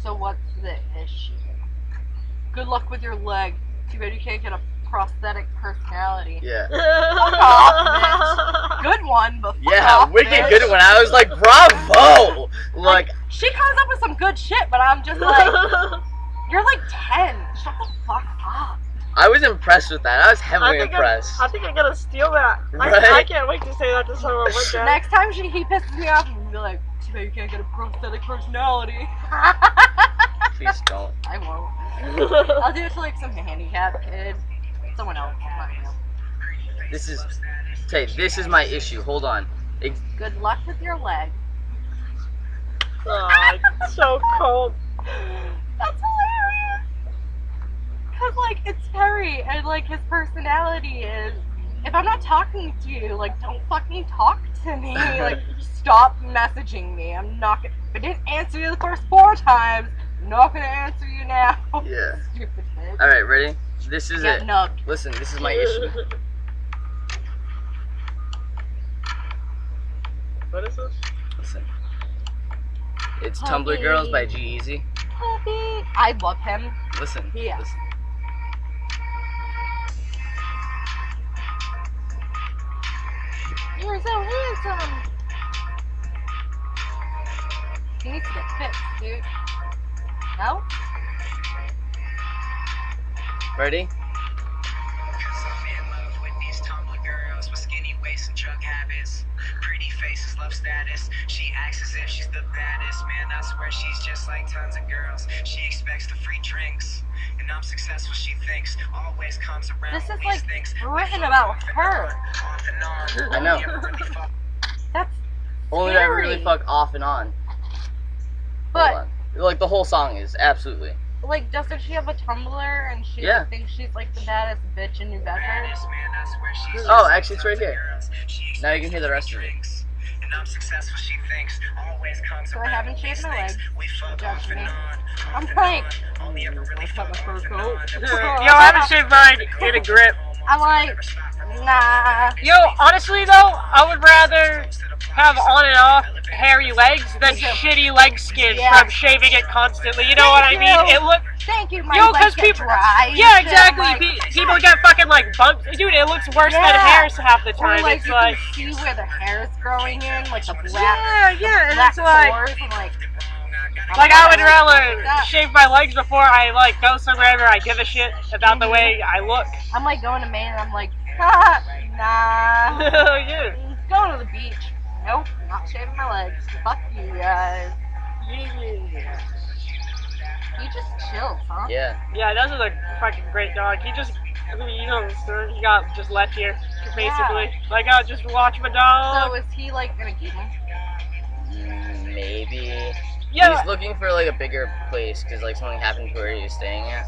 So what's the issue? Good luck with your leg. Too bad you can't get a prosthetic personality. Yeah. Fuck off, Good one, but fuck Yeah, off, wicked bitch. good one. I was like, bravo! Like, She comes up with some good shit, but I'm just like, You're like 10. Shut the fuck up. I was impressed with that. I was heavily impressed. I think I'm gonna steal that. Right? I can't wait to say that to someone one day. Next time he pisses me off, I'm gonna be like, too bad you can't get a prosthetic personality. Please don't. I won't. I'll do it to like some handicapped kid. Someone else. Not you. This is my issue. Hold on. Good luck with your leg. Oh, it's so cold. That's hilarious. Cause like it's Perry, and like his personality is, if I'm not talking to you, like don't fucking talk to me. Like stop messaging me. I'm not gonna. If I didn't answer you the first 4 times, I'm not gonna answer you now. Yeah. Stupid bitch. All right, ready? This is Get it. nubbed. Listen, this is my issue. What is this? Listen. It's Tumblr Girls by G-Eazy. Puppy. I love him. Listen. Yeah. Listen. You're so handsome. He needs to get fixed, dude. No? Ready? Drug habits, pretty faces, love status. She acts as if she's the baddest. Man, I swear she's just like tons of girls. She expects the free drinks, and I'm successful, she thinks. Always comes around. This is like written about her. I know. That's Only I really fuck off and on. But Hold on. Like the whole song is absolutely. like, doesn't she have a Tumblr and she Yeah. thinks she's like the baddest bitch in New Bedford? Oh, actually, it's right here. Now you can hear the rest of it. So I haven't shaved my legs. Judge me. I'm like, what's up, my fur coat? Yo, I haven't shaved mine in a grip. I'm like, nah. Yo, honestly though, I would rather have on and off hairy legs than shitty leg skin from shaving it constantly. You know what I mean? It look. Thank you, my Yo, legs because get people. dry. Yeah, and shit. I'm exactly. like, People get fucking like bumps. Dude, it looks worse than hairs half the or time. like It's you like. can see where the hair is growing in, like the black. Yeah, and black it's like. pores. I'm Like I would rather shave my legs before I like go somewhere where I give a shit about the way I look. I'm like going to Maine and I'm like, ha, nah. Yeah. Going to the beach. Nope, not shaving my legs. Fuck you guys. He just chills, huh? Yeah. Yeah, that's a fucking great dog. He just, you know, he got just left here, basically. Like, I just watch my dog. So is he like gonna keep him? Maybe. Yeah. He's looking for like a bigger place because like something happened to where he was staying at.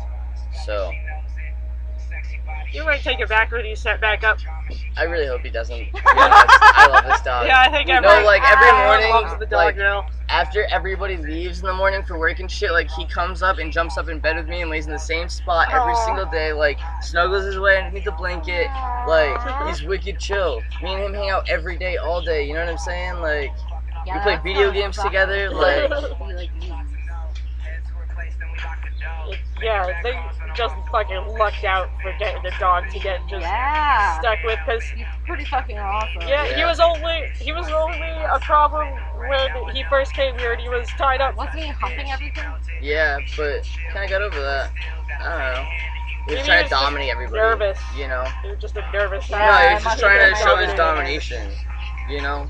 So You might take it back when you set back up. I really hope he doesn't. To be honest, I love this dog. Yeah, I think every morning, loves the dog like, now. After everybody leaves in the morning for work and shit, like he comes up and jumps up in bed with me and lays in the same spot every single day, like snuggles his way underneath the blanket, like he's wicked chill. Me and him hang out every day, all day, you know what I'm saying? Like we play video games together, like Yeah, they just fucking lucked out for getting the dog to get just stuck with, because he's pretty fucking awesome. Yeah, he was only a problem when he first came here and he was tied up. Wasn't he humping everything? yeah, but kinda got over that. I don't know. He was Maybe trying he to was just dominate everybody. nervous. You know? He was just a nervous No, guy. he was just trying to show his domination. You know?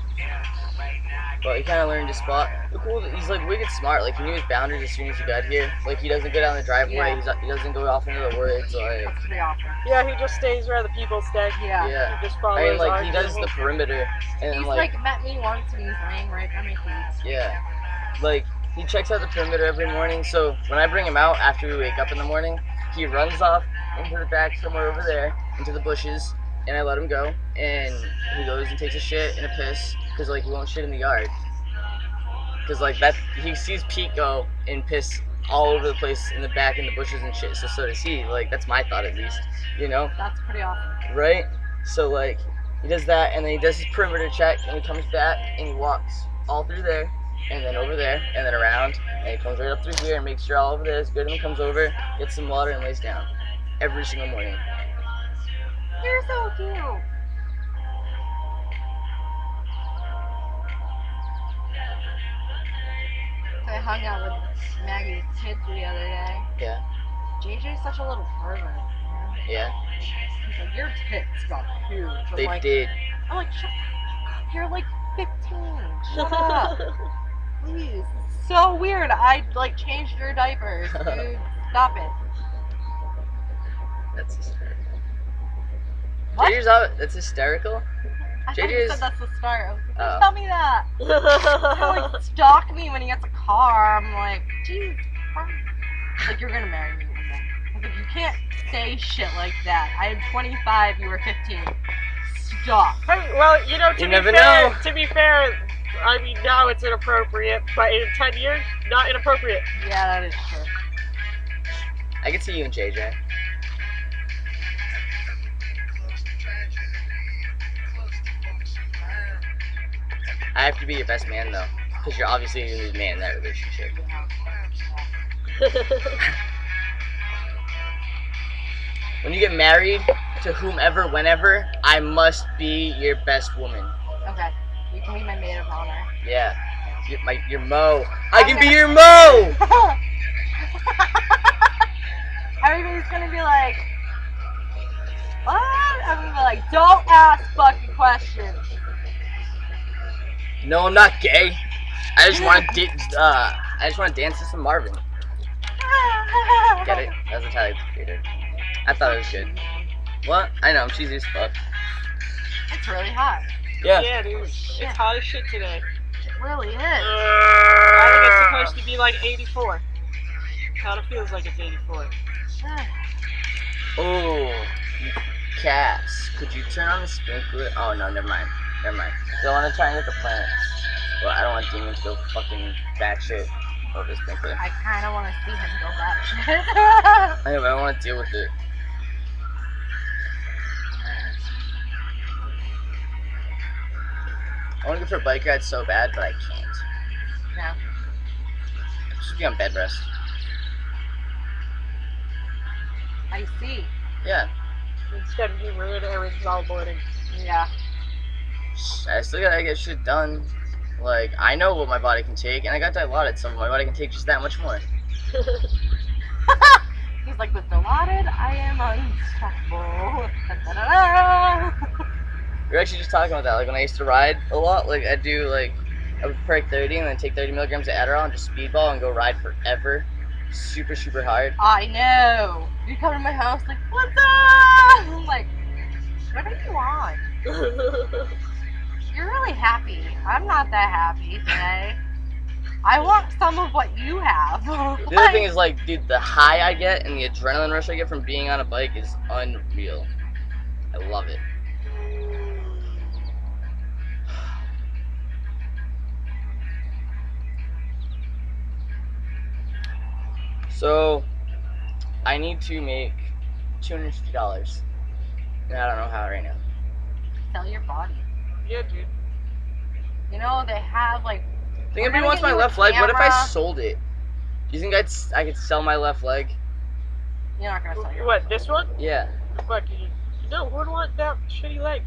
But he kind of learned his spot. The cool, he's like wicked smart. Like he knew his boundaries as soon as he got here. Like he doesn't go down the driveway. He doesn't go off into the woods. Like That's pretty awesome. Yeah, he just stays where the people stay. Yeah. He just follows I mean, like our he does the rules. perimeter, and He's like met me once and he's laying right by my feet. yeah, like he checks out the perimeter every morning. So when I bring him out after we wake up in the morning, he runs off into the back somewhere over there into the bushes, and I let him go, and he goes and takes a shit and a piss because like he won't shit in the yard. Because like that, he sees Pete go and piss all over the place in the back in the bushes and shit. So does he. Like that's my thought at least. You know? That's pretty awesome. Right? So like he does that, and then he does his perimeter check, and he comes back and he walks all through there, and then over there, and then around, and he comes right up through here and makes sure all over there is good, and then comes over, gets some water, and lays down every single morning. You're so cute. I hung out with Maggie kids the other day. Yeah. JJ's such a little pervert. Yeah. He's like, your tits got huge. They I'm did. like, you're like 15. Shut up. Please. It's so weird. I like changed your diapers, dude. Stop it. That's hysterical. What? JJ's out. That's hysterical. I thought you JJ's. said that's the start. I was like, Oh. tell me that. He'll like stalk me when he gets a car. I'm like, geez. Like, you're gonna marry me one day. I was like, you can't say shit like that. I am 25. You were 15. Stop. Hey, well, you know, You never know. To be fair, I mean, now it's inappropriate, but in 10 years, not inappropriate. Yeah, that is true. I can see you and JJ. I have to be your best man though, because you're obviously the man in that relationship. When you get married to whomever, whenever, I must be your best woman. Okay. You can be my maid of honor. Yeah. Your Mo. I can be your Mo! Everybody's gonna be like, what? I'm gonna be like, don't ask fucking questions. No, I'm not gay. I just want to dance to some Marvin. Get it? That's a Tyler Creator. I thought it was good. What? I know, I'm cheesy as fuck. It's really hot. Yeah. Yeah, dude. It's hot as shit today. It really is. I think it's supposed to be like 84. Kind of feels like it's 84. Oh, Cass, could you turn on the sprinkler? Oh no, never mind. Never mind. I want to try and get the plants. Well, I don't want demons to go fucking batshit over the sprinkler. I kind of want to see him go batshit. I know, but I don't want to deal with it. I want to go for a bike ride so bad, but I can't. No. Just be on bed rest. I see. Yeah. Instead of being ruined errands all morning. Yeah. I still gotta get shit done. Like, I know what my body can take, and I got dilaudid, so my body can take just that much more. He's like, with Dilaudid, I am unstoppable. Da-da-da-da. We were actually just talking about that. Like, when I used to ride a lot, like, I would perk 30 and then take 30 milligrams of Adderall and just speedball and go ride forever. Super, super hard. I know. You come to my house like, what's up? I'm like, what are you on? You're really happy. I'm not that happy today. I want some of what you have. The other thing is, like, dude, the high I get and the adrenaline rush I get from being on a bike is unreal. I love it. So, I need to make $250. And I don't know how right now. Sell your body. Yeah, dude. You know, they have like. I think we're everybody gonna wants get my you a left leg. What if I camera. sold it? Do you think I could sell my left leg? You're not gonna sell your. What, this one? Yeah. Fuck you. No, who would want that shitty leg?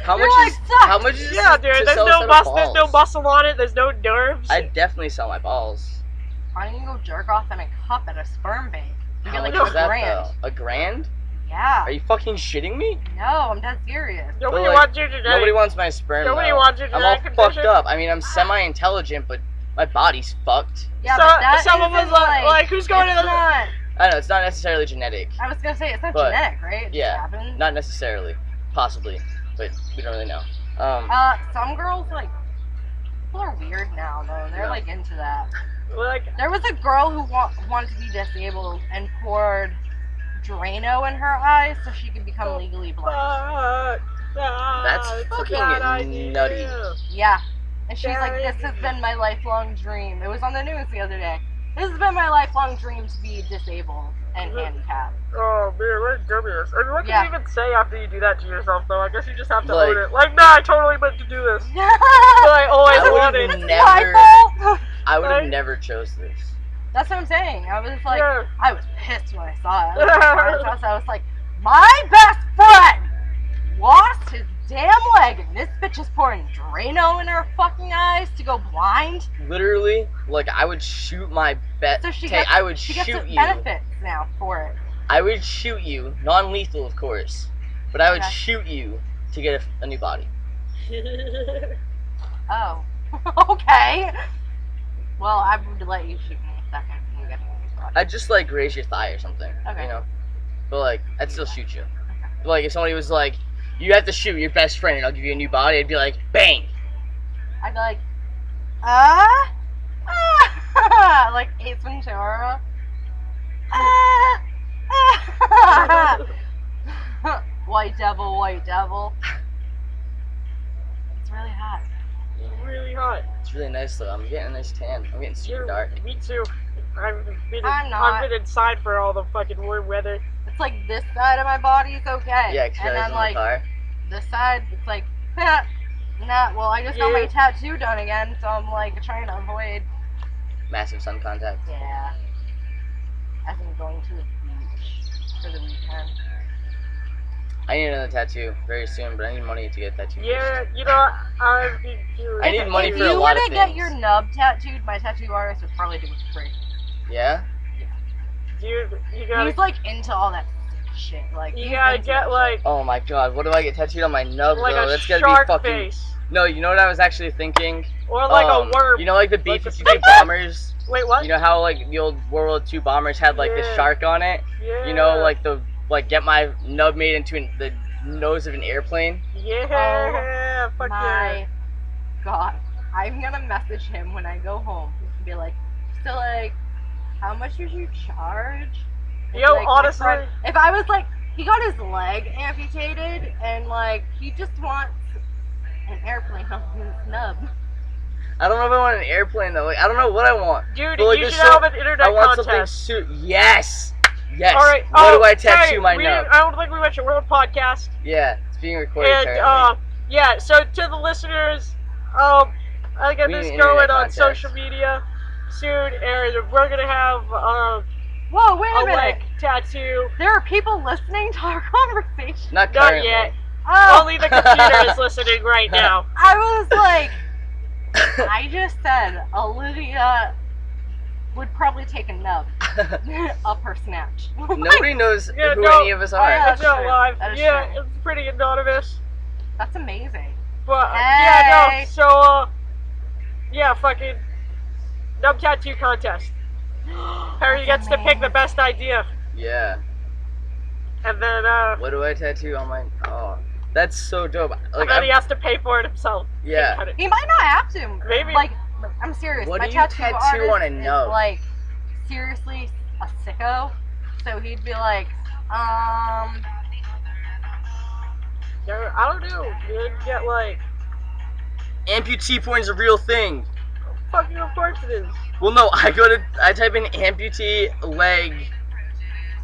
How Your much leg is sucks. how much is Yeah, to dude, there's sell a no set of muscle, there's no balls? muscle on it, there's no nerves. I'd definitely sell my balls. Why don't you go jerk off in a cup at a sperm bank? You How get like much a is that grand. though? A grand? Yeah. Are you fucking shitting me? No, I'm dead serious. Nobody But, like, wants your genetic. Nobody wants my sperm. Nobody though. wants your I'm all genetic fucked condition. up. I mean, I'm semi-intelligent, but my body's fucked. Yeah, So, but that someone isn't was like, who's going it's to the... not. I know it's not necessarily genetic. I was gonna say it's not But, genetic, right? It just yeah, happens. not necessarily, possibly, but we don't really know. Some girls like people are weird now though. They're Yeah. like into that. Like, There was a girl who wanted to be disabled and poured Drano in her eyes so she could become legally blind. That's it's a fucking bad idea. nutty. Yeah. And she's like, Very this has good. been my lifelong dream. It was on the news the other day. This has been my lifelong dream to be disabled and handicapped. Oh man, we're dumbass. I mean, what can Yeah. you even say after you do that to yourself, though? I guess you just have to Like- own it. Like, nah, I totally meant to do this. But I always I wanted. would've It's my never- fault. I would have Right? never chose this. That's what I'm saying. I was like, Yeah. I was pissed when I saw it. I was at my friend's house. I was like, my best friend lost his damn leg, and this bitch is pouring Drano in her fucking eyes to go blind. Literally, like, I would shoot my bet. So she shoot gets you. benefits now for it. I would shoot you, non-lethal, of course, but I would Okay. shoot you to get a new body. Oh. Okay. Well, I would let you shoot me a second when we get to the body. I'd just like raise your thigh or something. Okay. You know, but like I'd still shoot you. But, like if somebody was like, you have to shoot your best friend and I'll give you a new body, I'd be like, bang. I'd be like, like Ace Ventura. White devil, white devil. It's really hot. Really hot. It's really nice though. I'm getting a nice tan. I'm getting super dark. Me too. I've I'm not. been inside for all the fucking warm weather. It's like this side of my body is okay. Yeah, because and I was then in the like car. this side, it's like, nah. Well, I just got my tattoo done again, so I'm like trying to avoid. Massive sun contact. Yeah. I've been going to the beach for the weekend. I need another tattoo very soon, but I need money to get a tattoo. Yeah, you know, I've been I need money if for a you lot were of to get things. your nub tattooed, my tattoo artist would probably do it for free. Yeah? Dude, you gotta, He's like into all that shit. Like you he's gotta into get that like, Oh my god, what do I get tattooed on my nub like though? a That's gotta shark be fucking. face, No, you know what I was actually thinking? or like a worm. You know, like the Like B-52 bombers. Wait, what? You know how like the old World War II bombers had like the Yeah. shark on it? Yeah. You know, like get my nub made into the nose of an airplane. Yeah. Fuck my yeah. god. I'm gonna message him when I go home and be like, so like, how much did you charge? And, Yo, like, my honestly- friend- if I was like, he got his leg amputated and like he just wants an airplane on his nub. I don't know if I want an airplane though. Like I don't know what I want. Dude, But, like, you there's should so- have an internet I want contest. something Yes. Yes. All right. What do I tattoo hey, my I nub? don't think we mentioned we're on a podcast. Yeah, it's being recorded And currently. yeah, so to the listeners, I get We this need an going internet on contest. social media soon, and we're gonna have Whoa, wait a a minute. leg tattoo. There are people listening to our conversation. Not Not currently. yet. Oh, Only the computer is listening right now. I was like, I just said Olivia would probably take a nub up her snatch. Nobody knows Yeah, who no. any of us Oh, are. yeah. It's not true. live. That is Yeah, true. it's pretty anonymous. That's amazing. But Hey. yeah, no. So yeah, fucking nub tattoo contest. Harry That's gets to pick the amazing. best idea, Yeah. and then What do I tattoo on my? Oh, that's so dope. and Like, then he I'm- has to pay for it himself. yeah. Cut it. He might not have to. Maybe. Like, I'm serious. What my do you tattoo tattoo artist on a is, nub? like, seriously a sicko. So he'd be like, Yeah, I don't know. You get like Amputee porn's a real thing. fucking, of course it is. Well, no, I type in amputee leg,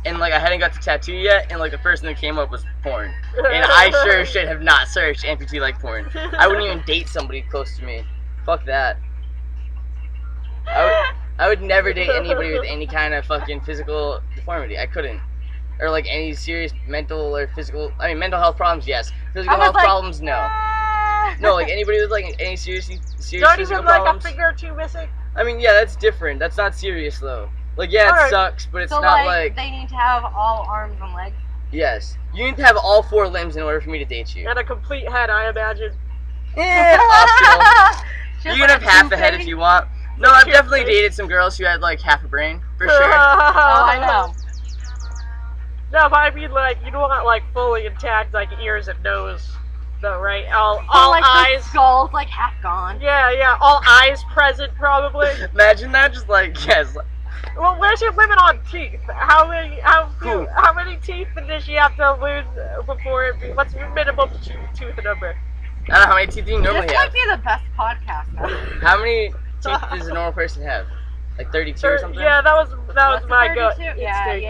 and like I hadn't got to tattoo yet, and like the first thing that came up was porn, and I sure as shit have not searched amputee leg porn. I wouldn't even date somebody close to me. Fuck that. I would never date anybody with any kind of fucking physical deformity. I couldn't. Or like any serious mental or physical. I mean, mental health problems, yes. Physical I was health like, problems, no. No, like anybody with like any serious Not physical even like problems. a finger or two missing. I mean, yeah, that's different. That's not serious though. Like, yeah, it Alright. sucks, but it's so not like, like. they need to have all arms and legs. Yes, you need to have all 4 limbs in order for me to date you. And a complete head, I imagine. Optional. Just You can like have half a a head if two-face. you want. No, I've Two definitely face. dated some girls who had like half a brain, for sure. Oh, I know. No, but I mean like you don't want like fully intact like ears and nose, though, right? All So, like, eyes. the skull's like half gone. Yeah, all eyes present probably. Imagine that, just like, yes. Well, where's your limit on teeth? How Cool. many teeth does she have to lose before it? What's your minimum tooth number? I don't know how many teeth do you normally This have. might be the best podcast ever. How many teeth does a normal person have? Like 32 or something? Yeah, that was What's my the gut 32? instinct.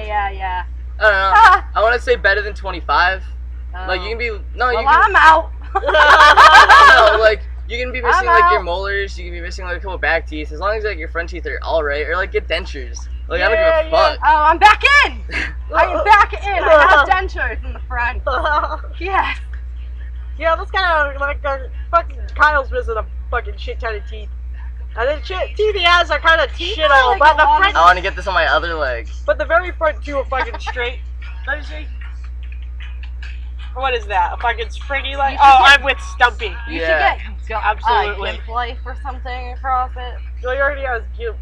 Yeah. I don't know. Ah! I want to say better than 25. Like, you can be. No, you Well, can. I'm out. No, like you can be missing I'm like your out. molars, you can be missing like a couple back teeth, as long as like your front teeth are all right, or like get dentures. Like I don't Yeah, give a fuck. Oh, I'm back in. I'm back in. I have dentures in the front. Yes. Yeah, that's kind of like fucking Kyle's missing a fucking shit ton of teeth. And then teeth he has are kind of shittle, like but a the lot of front, I want to get this on my other leg. but the very front two are fucking straight. Let me see. What is that? A fucking springy leg? Oh, I'm with Stumpy. You Yeah. should get Absolutely. Gimp Life or something across it. He already has Gimp.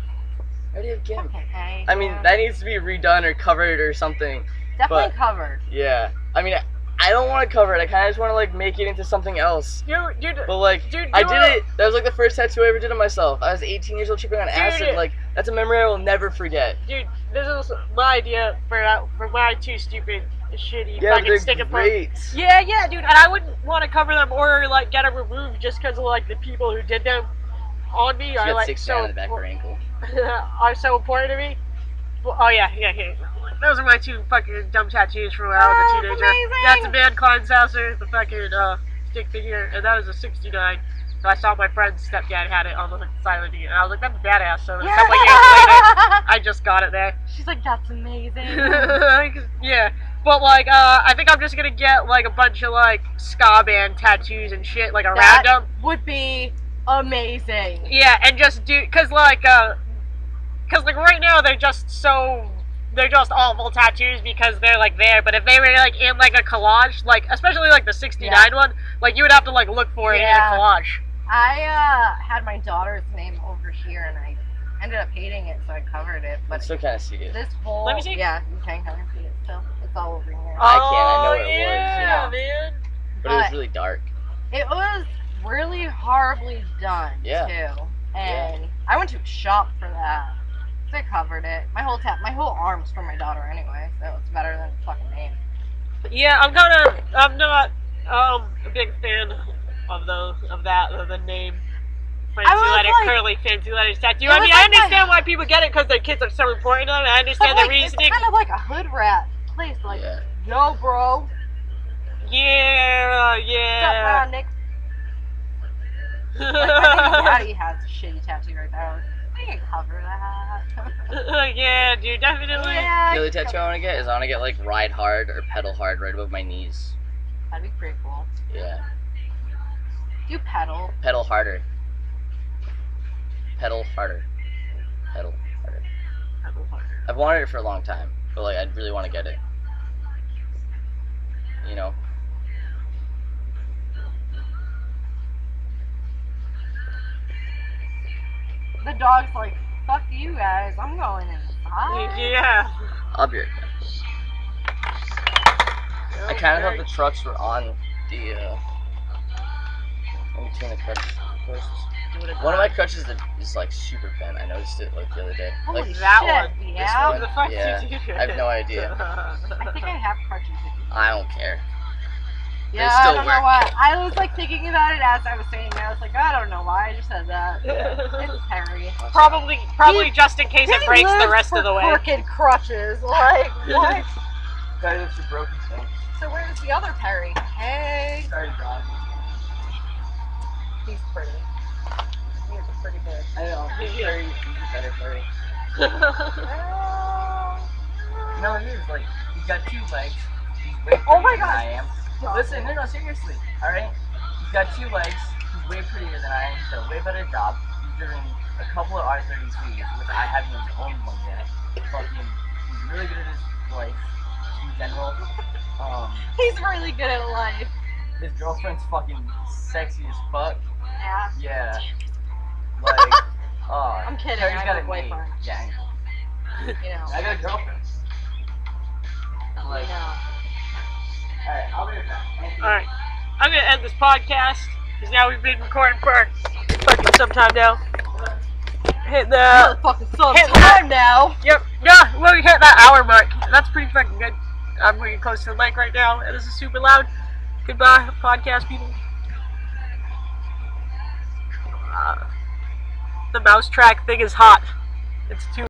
I already have Gimp. Okay, I mean, that needs to be redone or covered or something. definitely but- covered. Yeah. I mean, I don't want to cover it. I kind of just want to like make it into something else. But like, I did it. That was like the first tattoo I ever did on myself. I was 18 years old, tripping on acid. Like, that's a memory I will never forget. Dude, this is my idea for my two stupid, shitty Yeah, fucking stick they're and great. Yeah, dude, and I wouldn't want to cover them or like get them removed just because of like the people who did them on me She are got like 6 so down in the back of her ankle. are so important to me. Well, oh yeah. Those are my two fucking dumb tattoos from when I was a teenager. amazing. That's a man Kleinshauser, the fucking stick figure, and that is a 69. So I saw my friend's stepdad had it on the side of the knee, and I was like, that's badass. So a couple years later, I just got it there. She's like, that's amazing. Yeah, but like, I think I'm just gonna get like a bunch of like ska band tattoos and shit like around them. Would be amazing. Yeah, and just do, cause like right now they're just awful tattoos because they're like there. But if they were like in like a collage, like especially like the 69 one, like you would have to like look for it in a collage. I had my daughter's name over here, and I ended up hating it, so I covered it. I But still kind of see it. this whole Let me see. Yeah, you can kind of see it still. It's all over here. I know where it was, yeah, man. But it was really dark. It was really horribly done too, and I went to a shop for that. So I covered it. My whole arm's from my daughter anyway, so it's better than the fucking name. Yeah, I'm not a big fan of the name. Fancy letter, curly fancy letters tattoo. I mean, I understand why people get it because their kids are so important to them. I understand the reasoning. It's kind of like a hood rat place, like, yo, bro. Yeah. What's up, Nick? Like, I think Daddy has a shitty tattoo right there. I can cover that. Yeah, dude, definitely. Yeah, The other tattoo I want to get is I want to get like ride hard or pedal hard right above my knees. That'd be pretty cool. Yeah. Do pedal. Pedal harder. Pedal harder. Pedal harder. I've wanted it for a long time, but like I really want to get it. You know. The dog's like, fuck you guys, I'm going inside. Yeah. I'll be right back. I kind of thought the trucks were on the. Let me turn the crutch first. One of my crutches is like super bent. I noticed it like the other day. Holy Like that shit, one. yeah? This one? Yeah. I have no idea. I think I have crutches. I don't care. Yeah, still I don't know why. I was like thinking about it as I was saying it. I was like, I don't know why I just said that. It's Harry. Probably just in case it breaks the rest of the way. Crooked crutches, like what? Guy looks a broken thing. So where's the other Perry? Hey, Sorry, John. he's pretty. He's a pretty good. I know. He's better Perry. No, he is like he's got 2 legs. He's way Oh my prettier than God. I am. Listen, no, seriously. All right, he's got 2 legs. He's way prettier than I am. He's done a way better job. He's driven a couple of R32s, which I haven't even owned one yet. Fucking, he's really good at his life in general. He's really good at life. His girlfriend's fucking sexy as fuck. Yeah. Yeah. Like, I'm kidding. Perry's I got have a a boyfriend. Yeah, You know. I got a girlfriend. Like, You know. alright, I'll be right back. Thank you. Alright, I'm gonna end this podcast because now we've been recording for fucking some time now. Hit the Motherfucking some hit time now. Yep, yeah, well, we hit that hour mark. That's pretty fucking good. I'm getting close to the mic right now, and this is super loud. Goodbye, podcast people. The mouse track thing is hot. It's too